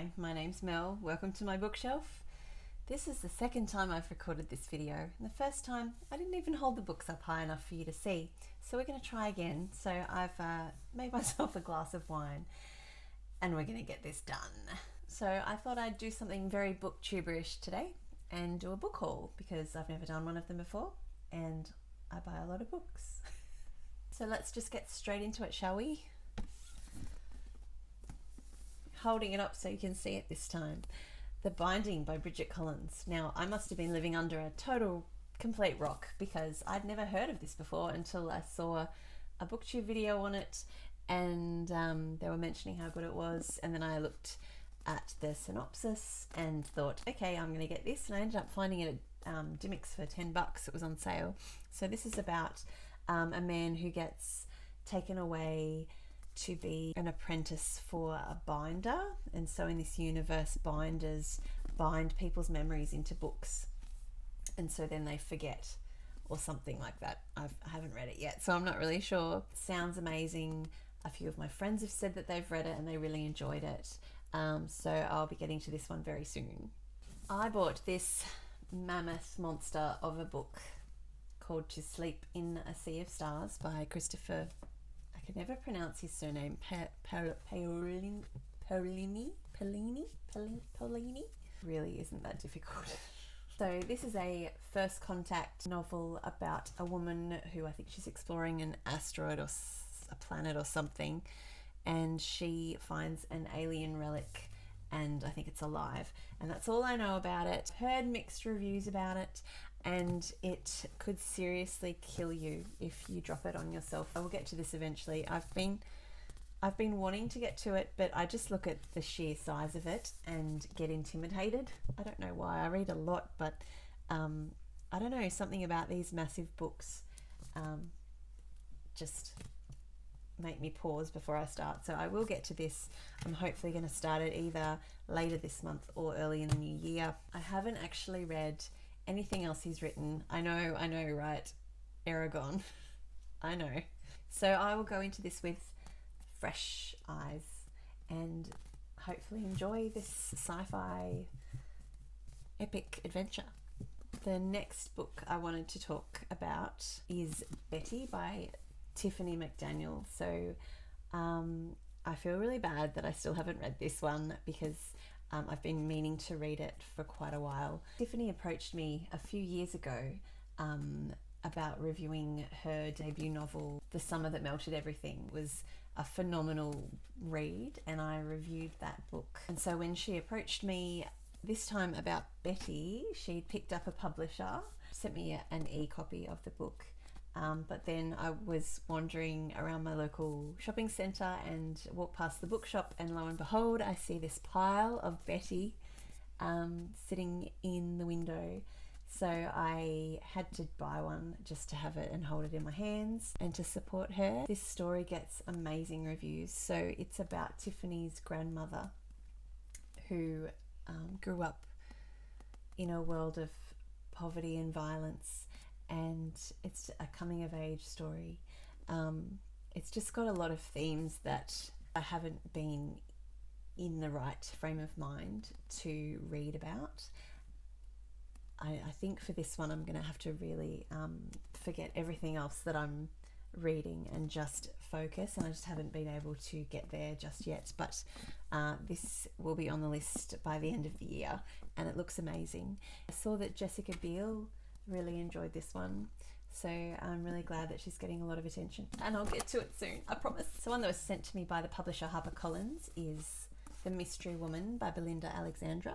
Hi, my name's Mel. Welcome to my bookshelf. This is the second time I've recorded this video, and the first time I didn't even hold the books up high enough for you to see. So we're going to try again. So I've made myself a glass of wine and we're going to get this done. So I thought I'd do something very booktuberish today and do a book haul because I've never done one of them before and I buy a lot of books. So let's just get straight into it, shall we? Holding it up so you can see it this time. The Binding by Bridget Collins. Now, I must have been living under a total complete rock because I'd never heard of this before until I saw a booktube video on it, and they were mentioning how good it was, and then I looked at the synopsis and thought, okay, I'm going to get this, and I ended up finding it at Dimmicks for $10. It was on sale. So this is about a man who gets taken away to be an apprentice for a binder, and so in this universe binders bind people's memories into books, and so then they forget or something like that. I haven't read it yet, so I'm not really sure. It sounds amazing. A few of my friends have said that they've read it and they really enjoyed it, so I'll be getting to this one very soon. I bought this Mammoth Monster of a book called To Sleep in a Sea of Stars by Christopher, I can never pronounce his surname, Paolini. Really isn't that difficult. So this is a first contact novel about a woman who, I think she's exploring an asteroid or a planet or something, and she finds an alien relic, and I think it's alive, and that's all I know about it. Heard mixed reviews about it, and it could seriously kill you if you drop it on yourself. I will get to this eventually. I've been wanting to get to it, but I just look at the sheer size of it and get intimidated. I don't know why. I read a lot, but I don't know, something about these massive books just make me pause before I start. So I will get to this. I'm hopefully going to start it either later this month or early in the new year. I haven't actually read anything else he's written. I know, right? Aragon. I know. So I will go into this with fresh eyes and hopefully enjoy this sci-fi epic adventure. The next book I wanted to talk about is Betty by Tiffany McDaniel. So I feel really bad that I still haven't read this one because I've been meaning to read it for quite a while. Tiffany approached me a few years ago about reviewing her debut novel, The Summer That Melted Everything. It was a phenomenal read, and I reviewed that book. And so when she approached me this time about Betty, she'd picked up a publisher, sent me an e-copy of the book. But then I was wandering around my local shopping centre and walked past the bookshop, and lo and behold, I see this pile of Betty sitting in the window. So I had to buy one just to have it and hold it in my hands and to support her. This story gets amazing reviews. So it's about Tiffany's grandmother who grew up in a world of poverty and violence, and it's a coming of age story. It's just got a lot of themes that I haven't been in the right frame of mind to read about. I think for this one I'm going to have to really forget everything else that I'm reading and just focus, and I just haven't been able to get there just yet. But this will be on the list by the end of the year, and it looks amazing. I saw that Jessica Biel really enjoyed this one, so I'm really glad that she's getting a lot of attention, and I'll get to it soon, I promise. So one that was sent to me by the publisher HarperCollins is The Mystery Woman by Belinda Alexandra.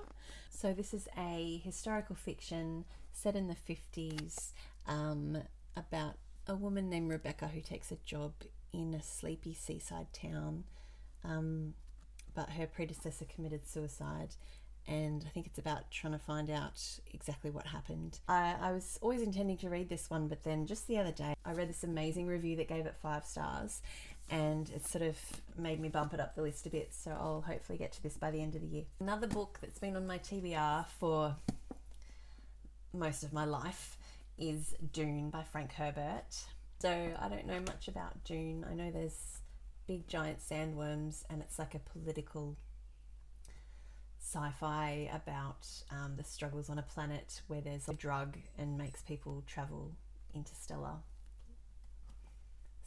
So this is a historical fiction set in the 50s about a woman named Rebecca who takes a job in a sleepy seaside town, but her predecessor committed suicide, and I think it's about trying to find out exactly what happened. I was always intending to read this one, but then just the other day I read this amazing review that gave it 5 stars, and it sort of made me bump it up the list a bit, so I'll hopefully get to this by the end of the year. Another book that's been on my TBR for most of my life is Dune by Frank Herbert. So I don't know much about Dune. I know there's big giant sandworms and it's like a political sci-fi about the struggles on a planet where there's a drug and makes people travel interstellar.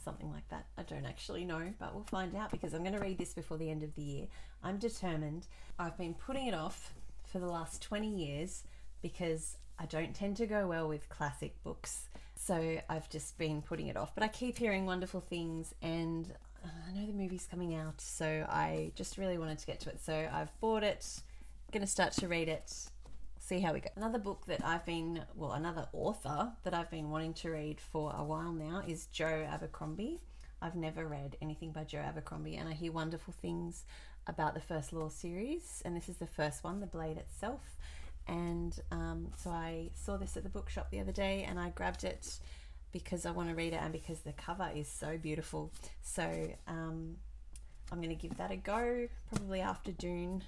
Something like that. I don't actually know, but we'll find out because I'm going to read this before the end of the year. I'm determined. I've been putting it off for the last 20 years because I don't tend to go well with classic books. So I've just been putting it off. But I keep hearing wonderful things, and I know the movie's coming out, so I just really wanted to get to it. So I've bought it, going to start to read it, see how we go. Another book that another author that I've been wanting to read for a while now is Joe Abercrombie. I've never read anything by Joe Abercrombie, and I hear wonderful things about the First Law series, and this is the first one, The Blade Itself. And so I saw this at the bookshop the other day, and I grabbed it because I want to read it and because the cover is so beautiful. So I'm going to give that a go, probably after Dune.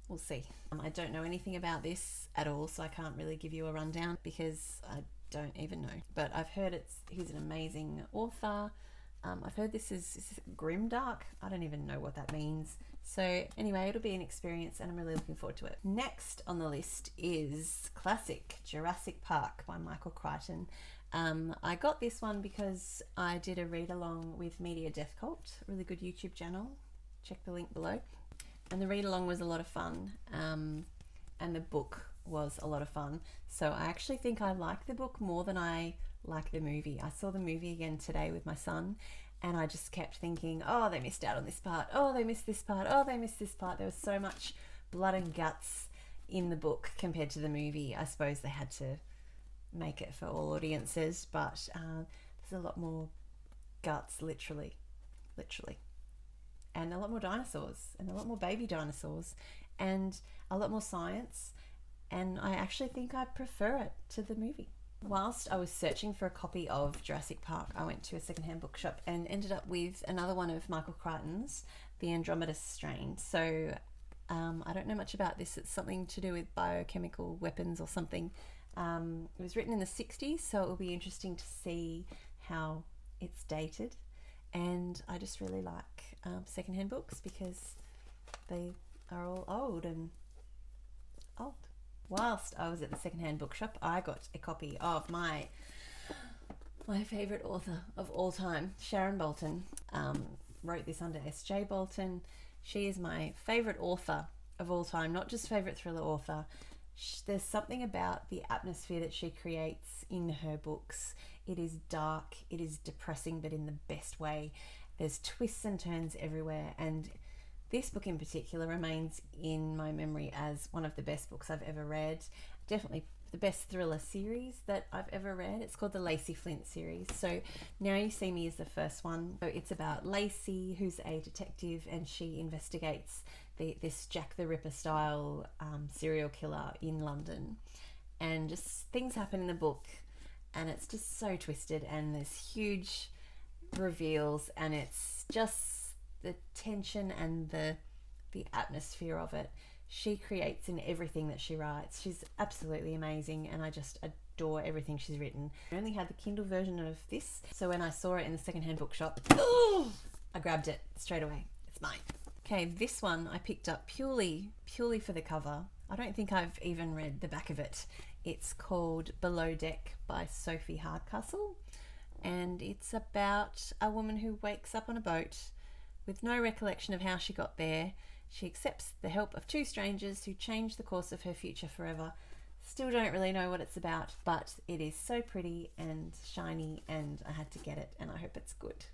We'll see. I don't know anything about this at all, so I can't really give you a rundown because I don't even know. But I've heard he's an amazing author. I've heard this is grimdark. I don't even know what that means. So anyway, it'll be an experience and I'm really looking forward to it. Next on the list is classic Jurassic Park by Michael Crichton. I got this one because I did a read along with Media Death Cult, a really good YouTube channel. Check the link below. And the read along was a lot of fun, and the book was a lot of fun. So I actually think I like the book more than I like the movie. I saw the movie again today with my son, and I just kept thinking, oh, they missed out on this part. Oh, they missed this part. Oh, they missed this part. There was so much blood and guts in the book compared to the movie. I suppose they had to make it for all audiences, but there's a lot more guts, literally. And a lot more dinosaurs, and a lot more baby dinosaurs, and a lot more science, and I actually think I prefer it to the movie. Whilst I was searching for a copy of Jurassic Park, I went to a secondhand bookshop and ended up with another one of Michael Crichton's, the Andromeda Strain. So I don't know much about this. It's something to do with biochemical weapons or something. It was written in the 60s, so it will be interesting to see how it's dated. And I just really like secondhand books because they are all old. Whilst I was at the secondhand bookshop, I got a copy of my favourite author of all time, Sharon Bolton. Wrote this under S.J. Bolton. She is my favourite author of all time, not just favourite thriller author. There's something about the atmosphere that she creates in her books. It is dark, it is depressing, but in the best way. There's twists and turns everywhere, and this book in particular remains in my memory as one of the best books I've ever read. Definitely the best thriller series that I've ever read. It's called the Lacy Flint series. So Now You See Me is the first one. So it's about Lacy, who's a detective, and she investigates this Jack the Ripper style serial killer in London. And just things happen in the book, and it's just so twisted, and there's huge reveals, and it's just the tension and the atmosphere of it she creates in everything that she writes. She's absolutely amazing, and I just adore everything she's written. I only had the Kindle version of this, so when I saw it in the secondhand bookshop, I grabbed it straight away. It's mine. Okay, this one I picked up purely for the cover. I don't think I've even read the back of it. It's called Below Deck by Sophie Hardcastle, and it's about a woman who wakes up on a boat with no recollection of how she got there. She accepts the help of two strangers who change the course of her future forever. Still don't really know what it's about, but it is so pretty and shiny, and I had to get it, and I hope it's good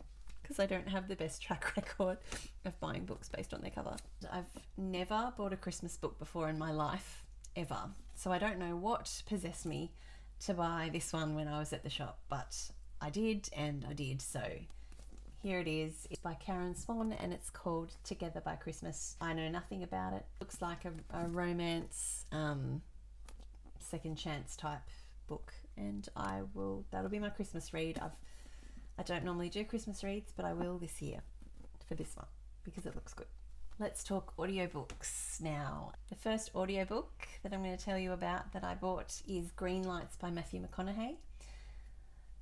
because I don't have the best track record of buying books based on their cover. I've never bought a Christmas book before in my life, ever. So I don't know what possessed me to buy this one when I was at the shop, but I did, so here it is. It's by Karen Swan, and it's called Together by Christmas. I know nothing about it. Looks like a romance, second chance type book, and that'll be my Christmas read. I don't normally do Christmas reads, but I will this year for this one because it looks good. Let's talk audiobooks now. The first audiobook that I'm going to tell you about that I bought is Green Lights by Matthew McConaughey,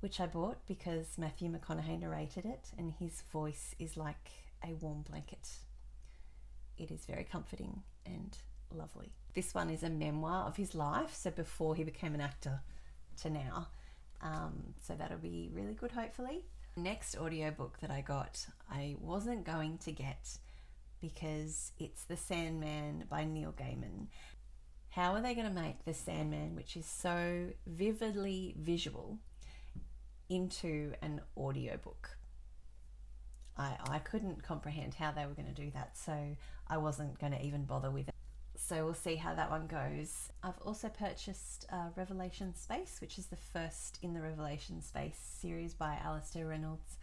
which I bought because Matthew McConaughey narrated it, and his voice is like a warm blanket. it is very comforting and lovely. This one is a memoir of his life, so before he became an actor to now. So that'll be really good, hopefully. Next audiobook that I got, I wasn't going to get because it's The Sandman by Neil Gaiman. How are they going to make The Sandman, which is so vividly visual, into an audiobook? I couldn't comprehend how they were going to do that, so I wasn't going to even bother with it. So we'll see how that one goes. I've also purchased Revelation Space, which is the first in the Revelation Space series by Alastair Reynolds,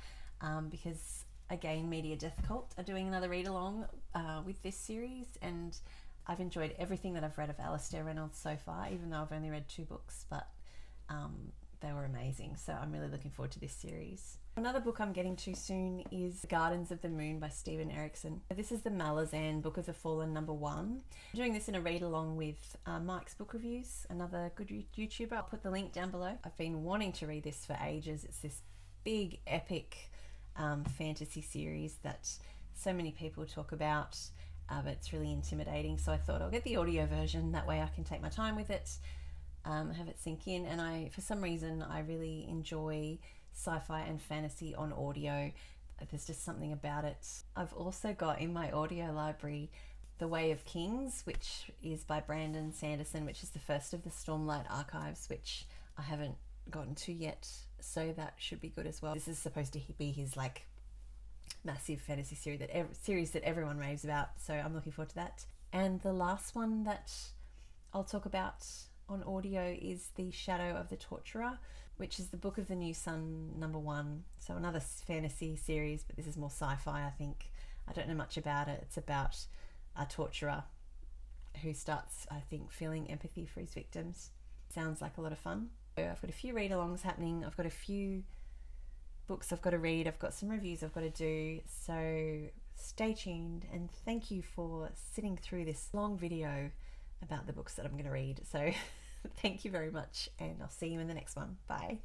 because again, Media Death Cult are doing another read along with this series, and I've enjoyed everything that I've read of Alastair Reynolds so far, even though I've only read 2 books, but they were amazing. So I'm really looking forward to this series. Another book I'm getting to soon is Gardens of the Moon by Stephen Erickson. This is the Malazan Book of the Fallen #1. I'm doing this in a read along with Mike's Book Reviews, another good YouTuber. I'll put the link down below. I've been wanting to read this for ages. It's this big epic fantasy series that so many people talk about, but it's really intimidating. So I thought I'll get the audio version. That way I can take my time with it, have it sink in. And for some reason, I really enjoy sci-fi and fantasy on audio. There's just something about it. I've also got in my audio library The Way of Kings, which is by Brandon Sanderson, which is the first of the Stormlight archives, which I haven't gotten to yet, so that should be good as well. This is supposed to be his like massive fantasy series that everyone raves about, so I'm looking forward to that. And the last one that I'll talk about on audio is The Shadow of the Torturer, which is the Book of the New Sun #1. So another fantasy series, but this is more sci-fi, I think. I don't know much about it. It's about a torturer who starts, I think, feeling empathy for his victims. Sounds like a lot of fun. I've got a few read-alongs happening. I've got a few books I've got to read. I've got some reviews I've got to do. So stay tuned, and thank you for sitting through this long video about the books that I'm going to read. So thank you very much, and I'll see you in the next one. Bye.